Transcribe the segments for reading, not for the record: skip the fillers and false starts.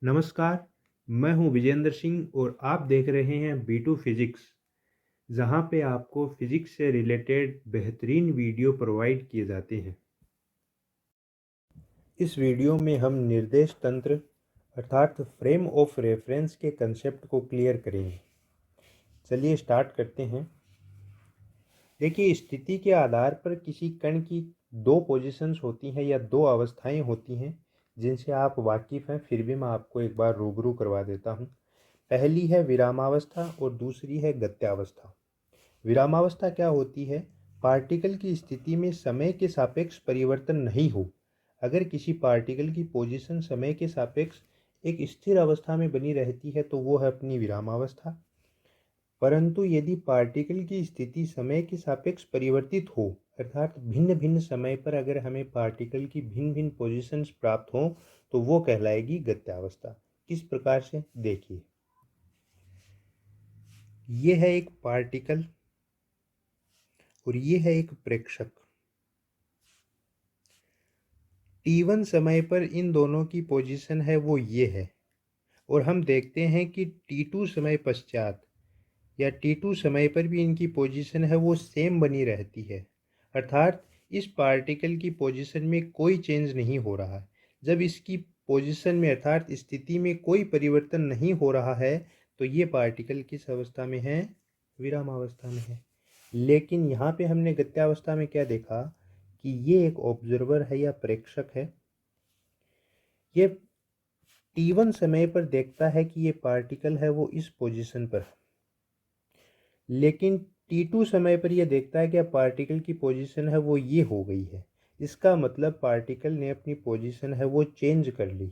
नमस्कार, मैं हूं विजेंद्र सिंह और आप देख रहे हैं B2 फिजिक्स, जहां पे आपको फिजिक्स से रिलेटेड बेहतरीन वीडियो प्रोवाइड किए जाते हैं। इस वीडियो में हम निर्देश तंत्र अर्थात फ्रेम ऑफ रेफरेंस के कंसेप्ट को क्लियर करेंगे। चलिए स्टार्ट करते हैं। देखिए, स्थिति के आधार पर किसी कण की दो पोजीशंस होती हैं या दो अवस्थाएं होती हैं जिनसे आप वाकिफ़ हैं, फिर भी मैं आपको एक बार रूबरू करवा देता हूं। पहली है विरामावस्था और दूसरी है गत्यावस्था। विरामावस्था क्या होती है? पार्टिकल की स्थिति में समय के सापेक्ष परिवर्तन नहीं हो। अगर किसी पार्टिकल की पोजीशन समय के सापेक्ष एक स्थिर अवस्था में बनी रहती है तो वो है अपनी विरामावस्था। परंतु यदि पार्टिकल की स्थिति समय के सापेक्ष परिवर्तित हो, अर्थात भिन्न भिन्न समय पर अगर हमें पार्टिकल की भिन्न भिन्न पोजीशंस प्राप्त हों, तो वो कहलाएगी गत्यावस्था। किस प्रकार से? देखिए, ये है एक पार्टिकल और ये है एक प्रेक्षक। T1 समय पर इन दोनों की पोजीशन है वो ये है, और हम देखते हैं कि T2 समय पश्चात या T2 समय पर भी इनकी पोजीशन है वो सेम बनी रहती है। अर्थात इस पार्टिकल की पोजीशन में कोई चेंज नहीं हो रहा है। जब इसकी पोजीशन में अर्थात स्थिति में कोई परिवर्तन नहीं हो रहा है तो ये पार्टिकल किस अवस्था में है? विरामावस्था में है। लेकिन यहाँ पे हमने गत्यावस्था में क्या देखा कि ये एक ऑब्जर्वर है या प्रेक्षक है। ये T1 समय पर देखता है कि ये पार्टिकल है वो इस पोजीशन पर है, लेकिन T2 समय पर यह देखता है कि पार्टिकल की पोजीशन है वो ये हो गई है। इसका मतलब पार्टिकल ने अपनी पोजीशन है वो चेंज कर ली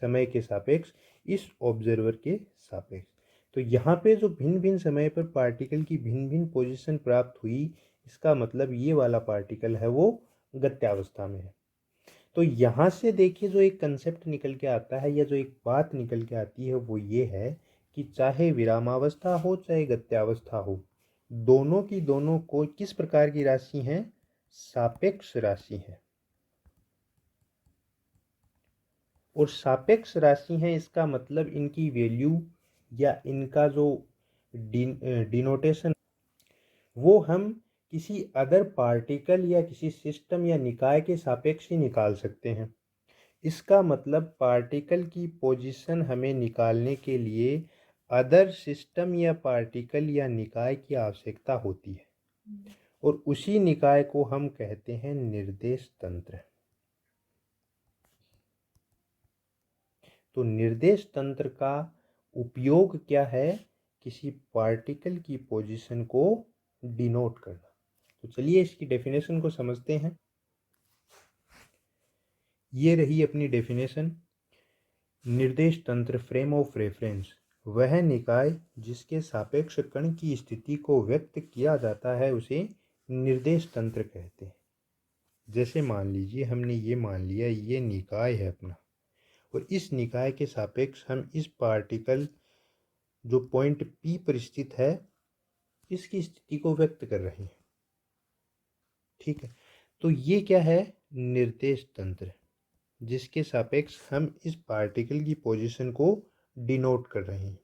समय के सापेक्ष, इस ऑब्जर्वर के सापेक्ष। तो यहाँ पे जो भिन्न भिन्न समय पर पार्टिकल की भिन्न भिन्न पोजीशन प्राप्त हुई, इसका मतलब ये वाला पार्टिकल है वो गत्यावस्था में है। तो यहाँ से देखिए, जो एक कंसेप्ट निकल के आता है या जो एक बात निकल के आती है वो ये है कि चाहे विरामावस्था हो चाहे गत्यावस्था हो, दोनों की दोनों को किस प्रकार की राशि हैं? सापेक्ष राशि है। और सापेक्ष राशि हैं, इसका मतलब इनकी वैल्यू या इनका जो डिनोटेशन वो हम किसी अदर पार्टिकल या किसी सिस्टम या निकाय के सापेक्ष ही निकाल सकते हैं। इसका मतलब पार्टिकल की पोजीशन हमें निकालने के लिए अदर सिस्टम या पार्टिकल या निकाय की आवश्यकता होती है, और उसी निकाय को हम कहते हैं निर्देश तंत्र। तो निर्देश तंत्र का उपयोग क्या है? किसी पार्टिकल की पोजीशन को डिनोट करना। तो चलिए इसकी डेफिनेशन को समझते हैं। ये रही अपनी डेफिनेशन। निर्देश तंत्र फ्रेम ऑफ रेफरेंस वह निकाय जिसके सापेक्ष कण की स्थिति को व्यक्त किया जाता है उसे निर्देश तंत्र कहते हैं। जैसे मान लीजिए, हमने ये मान लिया ये निकाय है अपना, और इस निकाय के सापेक्ष हम इस पार्टिकल जो पॉइंट P पर स्थित है इसकी स्थिति को व्यक्त कर रहे हैं। ठीक है, तो ये क्या है? निर्देश तंत्र, जिसके सापेक्ष हम इस पार्टिकल की पोजीशन को डिनोट कर रहे हैं।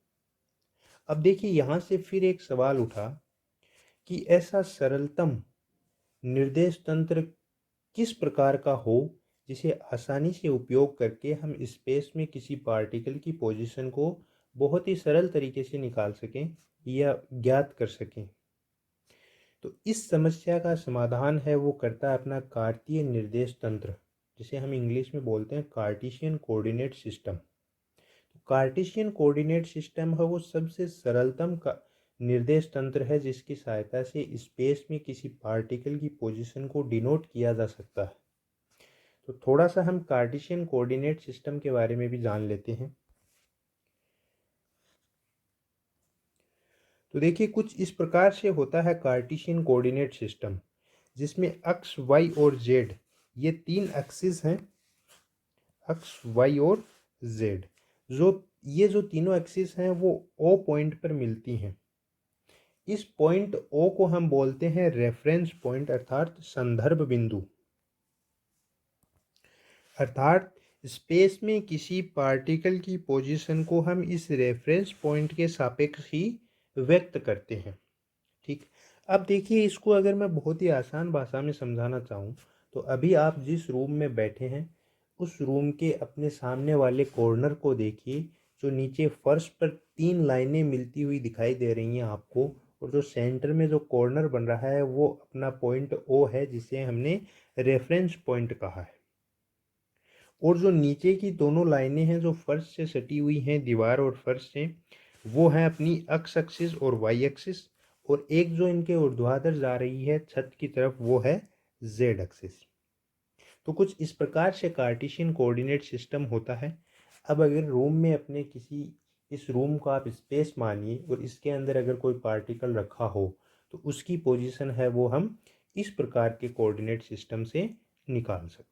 अब देखिए, यहाँ से फिर एक सवाल उठा कि ऐसा सरलतम निर्देश तंत्र किस प्रकार का हो जिसे आसानी से उपयोग करके हम स्पेस में किसी पार्टिकल की पोजीशन को बहुत ही सरल तरीके से निकाल सकें या ज्ञात कर सकें। तो इस समस्या का समाधान है वो करता है अपना कार्तीय निर्देश तंत्र, जिसे हम इंग्लिश में बोलते हैं कार्टेशियन कोऑर्डिनेट सिस्टम। तो कार्टेशियन कोऑर्डिनेट सिस्टम है वो सबसे सरलतम का निर्देश तंत्र है जिसकी सहायता से स्पेस में किसी पार्टिकल की पोजीशन को डिनोट किया जा सकता है। तो थोड़ा सा हम कार्टेशियन कोऑर्डिनेट सिस्टम के बारे में भी जान लेते हैं। तो देखिए, कुछ इस प्रकार से होता है कार्टेशियन कोऑर्डिनेट सिस्टम, जिसमें अक्ष वाई और जेड ये तीन एक्सिस हैं, अक्ष वाई और जेड। जो तीनों एक्सिस हैं वो ओ पॉइंट पर मिलती हैं। इस पॉइंट ओ को हम बोलते हैं रेफरेंस पॉइंट अर्थात संदर्भ बिंदु। अर्थात स्पेस में किसी पार्टिकल की पोजीशन को हम इस रेफरेंस पॉइंट के सापेक्ष ही व्यक्त करते हैं। ठीक। अब देखिए, इसको अगर मैं बहुत ही आसान भाषा में समझाना चाहूँ तो अभी आप जिस रूम में बैठे हैं उस रूम के अपने सामने वाले कॉर्नर को देखिए, जो नीचे फर्श पर 3 लाइनें मिलती हुई दिखाई दे रही हैं आपको, और जो सेंटर में जो कॉर्नर बन रहा है वो अपना पॉइंट ओ है, जिसे हमने रेफरेंस पॉइंट कहा है। और जो नीचे की दोनों लाइनें हैं जो फर्श से सटी हुई हैं, दीवार और फर्श से, वो हैं अपनी एक्स एक्सिस और वाई एक्सिस, और एक जो इनके ऊर्ध्वाधर जा रही है छत की तरफ वो है जेड एक्सिस। तो कुछ इस प्रकार से कार्टेशियन कोऑर्डिनेट सिस्टम होता है। अब अगर रूम में अपने किसी, इस रूम को आप स्पेस मानिए और इसके अंदर अगर कोई पार्टिकल रखा हो तो उसकी पोजीशन है वो हम इस प्रकार के कोऑर्डिनेट सिस्टम से निकाल सकते हैं।